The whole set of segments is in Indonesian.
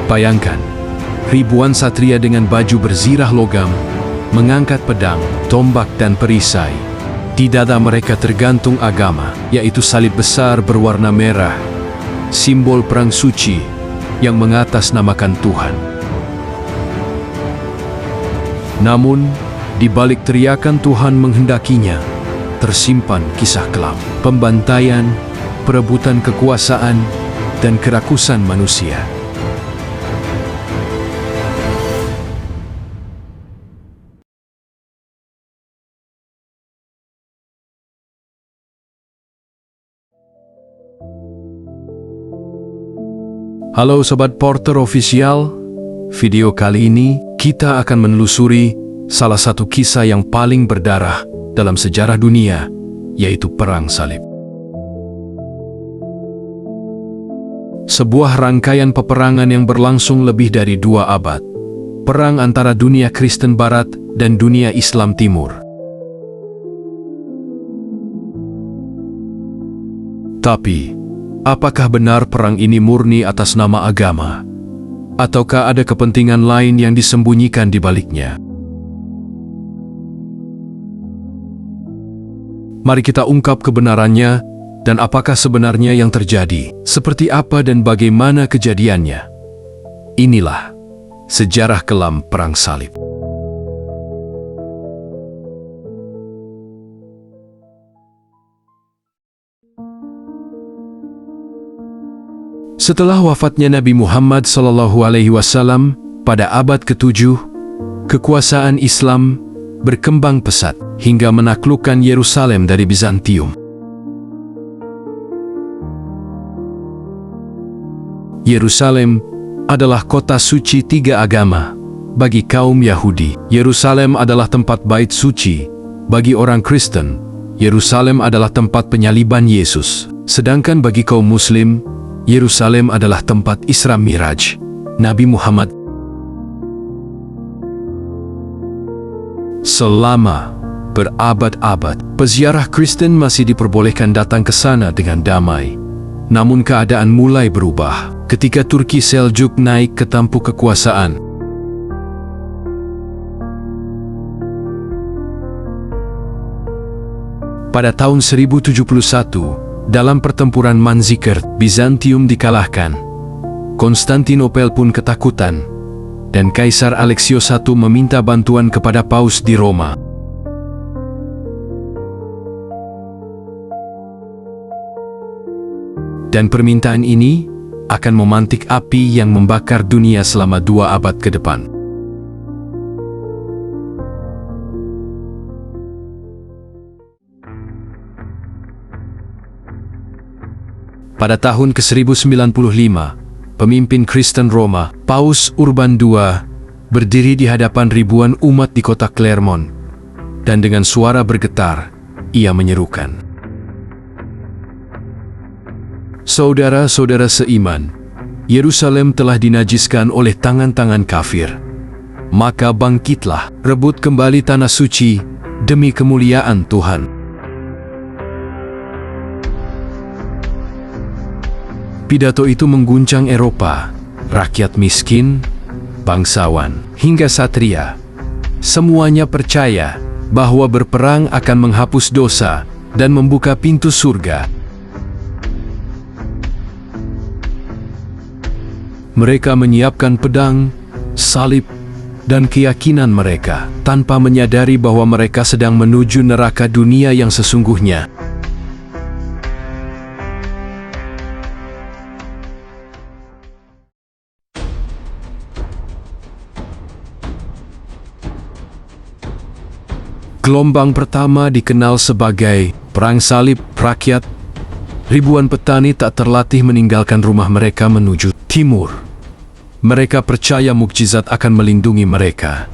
Bayangkan, ribuan satria dengan baju berzirah logam, mengangkat pedang, tombak dan perisai. Di dada mereka tergantung agama, yaitu salib besar berwarna merah, simbol perang suci yang mengatasnamakan Tuhan. Namun, di balik teriakan Tuhan menghendakinya, tersimpan kisah kelam, pembantaian, perebutan kekuasaan, dan kerakusan manusia. Halo Sobat Porter Official, video kali ini kita akan menelusuri salah satu kisah yang paling berdarah dalam sejarah dunia, yaitu Perang Salib. Sebuah rangkaian peperangan yang berlangsung lebih dari 2 abad, perang antara dunia Kristen Barat dan dunia Islam Timur. Tapi, apakah benar perang ini murni atas nama agama? Ataukah ada kepentingan lain yang disembunyikan di baliknya? Mari kita ungkap kebenarannya dan apakah sebenarnya yang terjadi, seperti apa dan bagaimana kejadiannya. Inilah sejarah kelam Perang Salib. Setelah wafatnya Nabi Muhammad SAW pada abad ke-7, kekuasaan Islam berkembang pesat hingga menaklukkan Yerusalem dari Bizantium. Yerusalem adalah kota suci 3 agama bagi kaum Yahudi. Yerusalem adalah tempat bait suci bagi orang Kristen. Yerusalem adalah tempat penyaliban Yesus. Sedangkan bagi kaum Muslim, Yerusalem adalah tempat Isra Miraj Nabi Muhammad. Selama berabad-abad, peziarah Kristen masih diperbolehkan datang ke sana dengan damai. Namun keadaan mulai berubah ketika Turki Seljuk naik ke tampuk kekuasaan. Pada tahun 1071, dalam pertempuran Manzikert, Bizantium dikalahkan. Konstantinopel pun ketakutan, dan Kaisar Alexios I meminta bantuan kepada Paus di Roma. Dan permintaan ini akan memantik api yang membakar dunia selama 2 abad ke depan. Pada tahun ke-1095, pemimpin Kristen Roma, Paus Urban II, berdiri di hadapan ribuan umat di kota Clermont, dan dengan suara bergetar, ia menyerukan, "Saudara-saudara seiman, Yerusalem telah dinajiskan oleh tangan-tangan kafir. Maka bangkitlah, rebut kembali tanah suci demi kemuliaan Tuhan." Pidato itu mengguncang Eropa, rakyat miskin, bangsawan, hingga satria. Semuanya percaya bahwa berperang akan menghapus dosa dan membuka pintu surga. Mereka menyiapkan pedang, salib, dan keyakinan mereka tanpa menyadari bahwa mereka sedang menuju neraka dunia yang sesungguhnya. Gelombang pertama dikenal sebagai Perang Salib Rakyat. Ribuan petani tak terlatih meninggalkan rumah mereka menuju timur. Mereka percaya mukjizat akan melindungi mereka.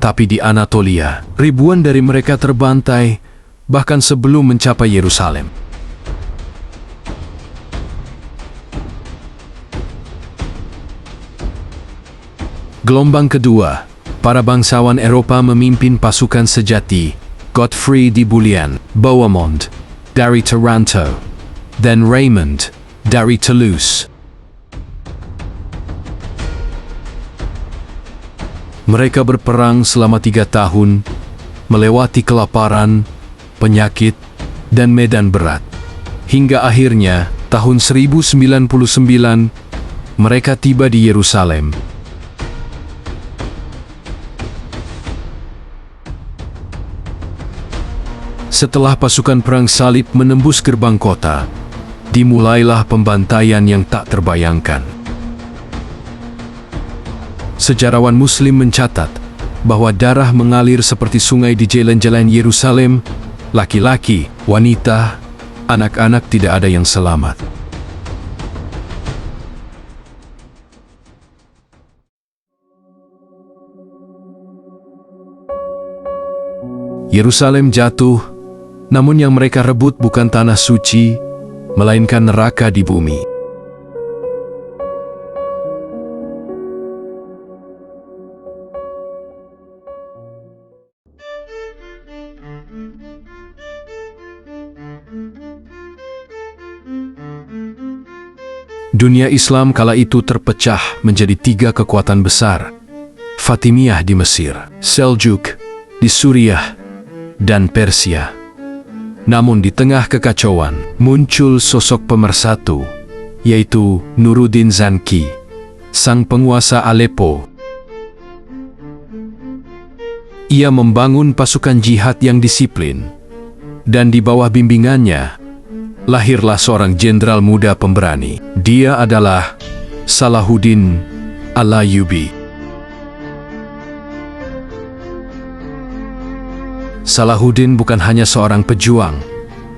Tapi di Anatolia, ribuan dari mereka terbantai bahkan sebelum mencapai Yerusalem. Gelombang kedua, para bangsawan Eropa memimpin pasukan sejati, Godfrey de Bouillon, Bohemond, dari Taranto, dan Raymond, dari Toulouse. Mereka berperang selama 3 tahun, melewati kelaparan, penyakit, dan medan berat. Hingga akhirnya, tahun 1099, mereka tiba di Yerusalem. Setelah pasukan perang salib menembus gerbang kota, dimulailah pembantaian yang tak terbayangkan. Sejarawan Muslim mencatat bahwa darah mengalir seperti sungai di jalan-jalan Yerusalem. Laki-laki, wanita, anak-anak tidak ada yang selamat. Yerusalem jatuh, namun yang mereka rebut bukan tanah suci, melainkan neraka di bumi. Dunia Islam kala itu terpecah menjadi 3 kekuatan besar. Fatimiyah di Mesir, Seljuk di Suriah, dan Persia. Namun di tengah kekacauan, muncul sosok pemersatu, yaitu Nuruddin Zanki, sang penguasa Aleppo. Ia membangun pasukan jihad yang disiplin, dan di bawah bimbingannya, lahirlah seorang jenderal muda pemberani. Dia adalah Salahuddin Al-Ayyubi. Salahuddin bukan hanya seorang pejuang,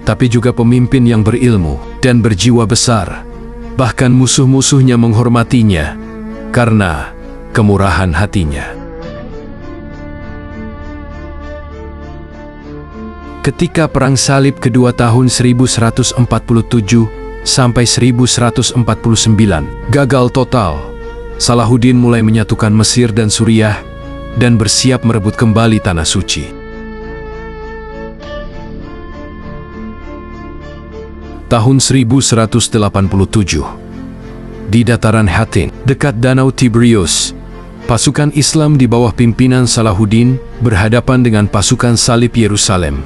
tapi juga pemimpin yang berilmu dan berjiwa besar. Bahkan musuh-musuhnya menghormatinya karena kemurahan hatinya. Ketika Perang Salib kedua tahun 1147 sampai 1149 gagal total, Salahuddin mulai menyatukan Mesir dan Suriah dan bersiap merebut kembali Tanah Suci. Tahun 1187, di dataran Hattin, dekat Danau Tiberius, pasukan Islam di bawah pimpinan Salahuddin berhadapan dengan pasukan salib Yerusalem.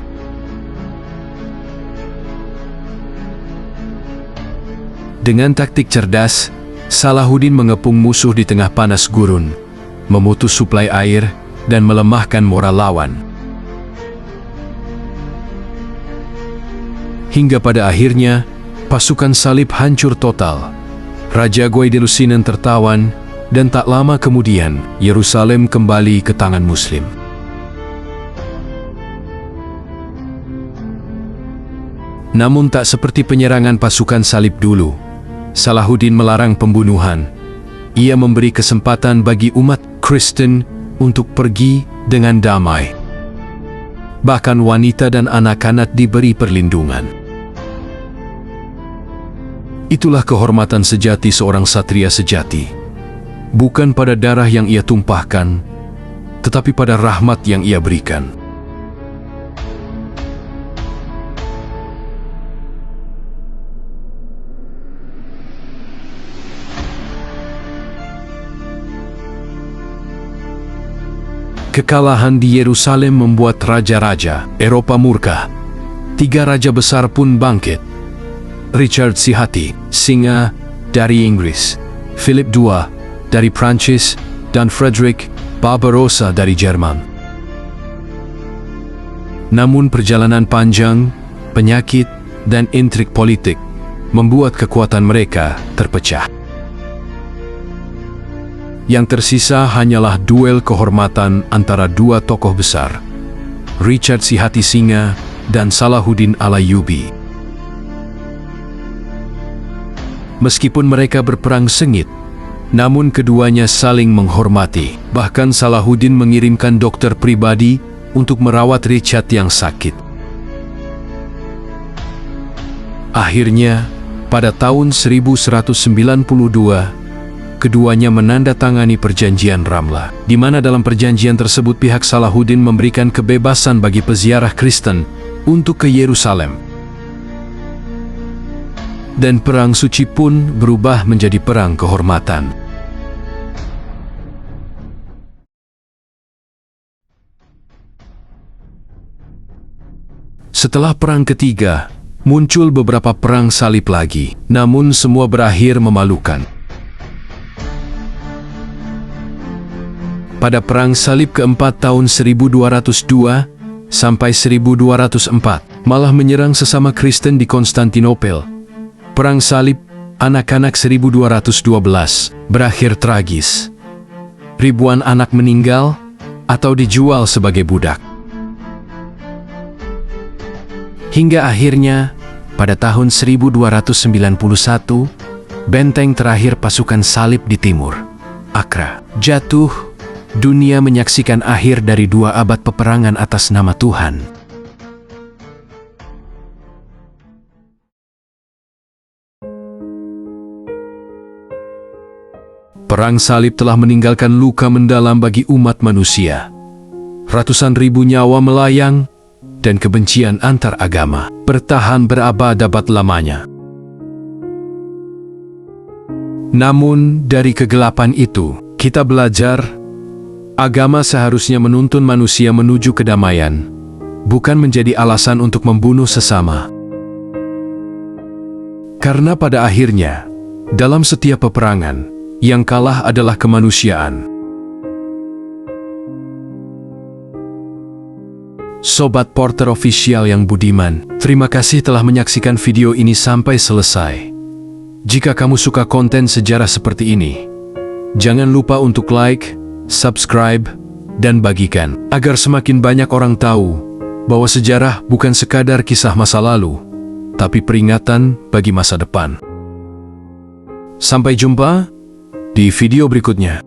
Dengan taktik cerdas, Salahuddin mengepung musuh di tengah panas gurun, memutus suplai air, dan melemahkan moral lawan. Hingga pada akhirnya, pasukan salib hancur total. Raja Guaidelusinen tertawan, dan tak lama kemudian, Yerusalem kembali ke tangan Muslim. Namun tak seperti penyerangan pasukan salib dulu, Salahuddin melarang pembunuhan. Ia memberi kesempatan bagi umat Kristen untuk pergi dengan damai. Bahkan wanita dan anak-anak diberi perlindungan. Itulah kehormatan sejati seorang satria sejati. Bukan pada darah yang ia tumpahkan, tetapi pada rahmat yang ia berikan. Kekalahan di Yerusalem membuat raja-raja Eropa murka. 3 raja besar pun bangkit. Richard Sihati, singa dari Inggris, Philip II dari Prancis, dan Frederick Barbarossa dari Jerman. Namun perjalanan panjang, penyakit, dan intrik politik membuat kekuatan mereka terpecah. Yang tersisa hanyalah duel kehormatan antara 2 tokoh besar, Richard Sihati Singa dan Salahuddin Al-Ayyubi. Meskipun mereka berperang sengit, namun keduanya saling menghormati. Bahkan Salahuddin mengirimkan dokter pribadi untuk merawat Richard yang sakit. Akhirnya, pada tahun 1192, keduanya menandatangani perjanjian Ramla, di mana dalam perjanjian tersebut pihak Salahuddin memberikan kebebasan bagi peziarah Kristen untuk ke Yerusalem. Dan perang suci pun berubah menjadi perang kehormatan. Setelah Perang Ketiga, muncul beberapa perang salib lagi, namun semua berakhir memalukan. Pada Perang Salib keempat tahun 1202 sampai 1204, malah menyerang sesama Kristen di Konstantinopel. Perang Salib anak-anak 1212 berakhir tragis. Ribuan anak meninggal atau dijual sebagai budak. Hingga akhirnya, pada tahun 1291, benteng terakhir pasukan salib di timur, Acre, jatuh. Dunia menyaksikan akhir dari 2 abad peperangan atas nama Tuhan. Perang salib telah meninggalkan luka mendalam bagi umat manusia. Ratusan ribu nyawa melayang, dan kebencian antar agama bertahan berabad-abad lamanya. Namun, dari kegelapan itu, kita belajar agama seharusnya menuntun manusia menuju kedamaian, bukan menjadi alasan untuk membunuh sesama. Karena pada akhirnya, dalam setiap peperangan, yang kalah adalah kemanusiaan. Sobat Porter Official yang budiman, terima kasih telah menyaksikan video ini sampai selesai. Jika kamu suka konten sejarah seperti ini, jangan lupa untuk like, subscribe, dan bagikan, agar semakin banyak orang tahu bahwa sejarah bukan sekadar kisah masa lalu, tapi peringatan bagi masa depan. Sampai jumpa di video berikutnya.